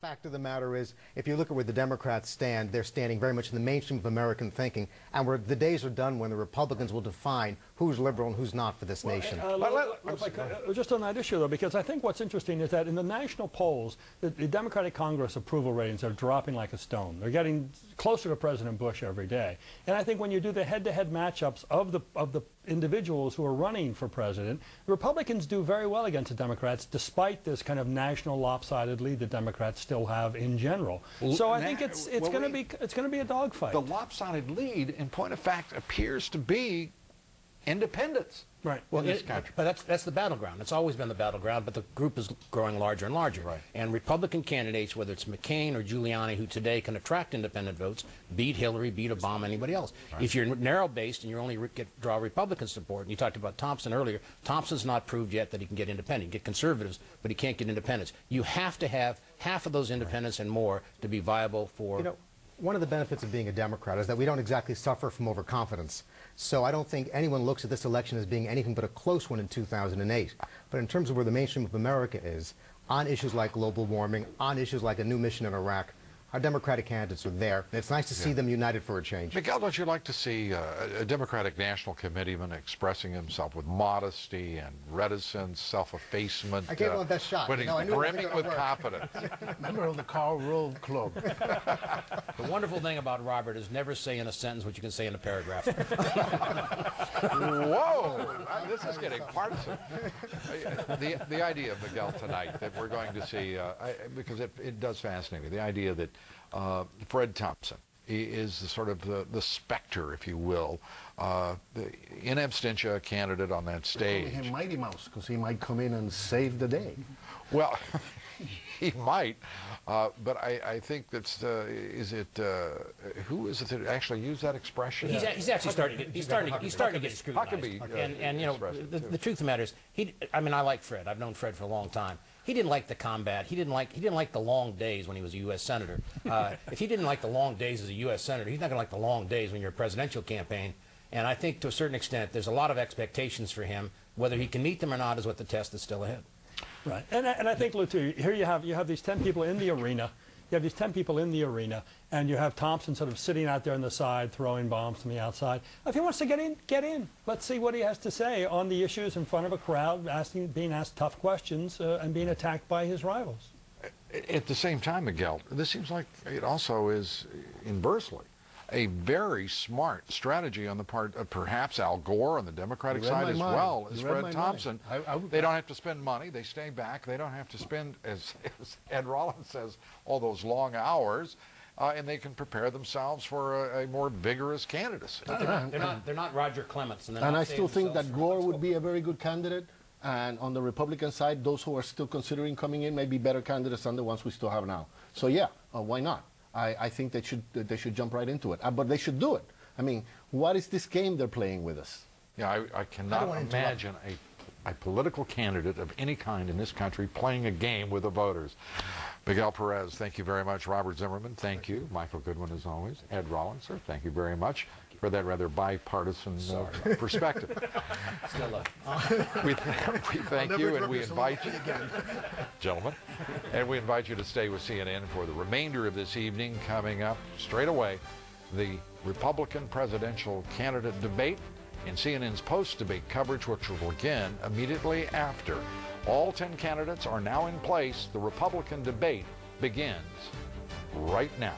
Fact of the matter is, if you look at where the Democrats stand, they're standing very much in the mainstream of American thinking, and where the days are done when the Republicans will define who's liberal and who's not for this nation. Just on that issue, though, because I think what's interesting is that in the national polls, the Democratic Congress approval ratings are dropping like a stone. They're getting closer to President Bush every day. And I think when you do the head-to-head matchups of the individuals who are running for president, Republicans do very well against the Democrats, despite this kind of national lopsided lead the Democrats still have in general. So I think it's going to be a dogfight. The lopsided lead, in point of fact, appears to be independents. Right. Well, but that's the battleground. It's always been the battleground, but the group is growing larger and larger. Right. And Republican candidates, whether it's McCain or Giuliani, who today can attract independent votes, beat Hillary, beat Obama, anybody else. Right. If you're narrow-based and you only draw Republican support, and you talked about Thompson earlier, Thompson's not proved yet that he can get independent. He can get conservatives, but he can't get independents. You have to have half of those independents and more to be viable for... You know, one of the benefits of being a Democrat is that we don't exactly suffer from overconfidence. So I don't think anyone looks at this election as being anything but a close one in 2008. But in terms of where the mainstream of America is, on issues like global warming, on issues like a new mission in Iraq, our Democratic candidates are there, and it's nice to see them united for a change. Miguel, don't you like to see a Democratic National Committeeman expressing himself with modesty and reticence, self-effacement? I gave him my best shot. But he's brimming with confidence. Member of the Karl Rove Club. The wonderful thing about Robert is never say in a sentence what you can say in a paragraph. Whoa! This is getting partisan. The idea, Miguel, tonight that we're going to see, because it does fascinate me, the idea that Fred Thompson is the sort of the specter, if you will, the in absentia candidate on that stage. Call him Mighty Mouse, because he might come in and save the day. Well, he might, but I think that's who is it that actually used that expression? He's actually starting to get scrutinized. And you know, the truth of the matter is, I mean, I like Fred. I've known Fred for a long time. He didn't like the combat. He didn't like the long days when he was a U.S. Senator. If he didn't like the long days as a U.S. Senator, he's not going to like the long days when you're a presidential campaign. And I think to a certain extent, there's a lot of expectations for him. Whether he can meet them or not is what the test is still ahead. Right. And I think, Lou, too, here you have these 10 people in the arena. You have these 10 people in the arena, and you have Thompson sort of sitting out there on the side, throwing bombs from the outside. If he wants to get in, get in. Let's see what he has to say on the issues in front of a crowd, being asked tough questions, and being attacked by his rivals. At the same time, Miguel, this seems like it also is, inversely, a very smart strategy on the part of perhaps Al Gore on the Democratic side as well as Fred Thompson. They don't have to spend money. They stay back. They don't have to spend, as Ed Rollins says, all those long hours, and they can prepare themselves for a more vigorous candidacy. They're not Roger Clements. And I still think that Gore would be a very good candidate. And on the Republican side, those who are still considering coming in may be better candidates than the ones we still have now. So yeah, why not? I think they should jump right into it, but they should do it. I mean, what is this game they're playing with us? Yeah, I cannot imagine a political candidate of any kind in this country playing a game with the voters. Miguel Perez, thank you very much. Robert Zimmerman, thank you. Michael Goodwin, as always. Ed Rollins, sir, thank you very much for that rather bipartisan perspective. Still love. We thank you, and we invite you, gentlemen, and we invite you to stay with CNN for the remainder of this evening. Coming up straight away, the Republican presidential candidate debate and CNN's post-debate coverage, which will begin immediately after. All 10 candidates are now in place. The Republican debate begins right now.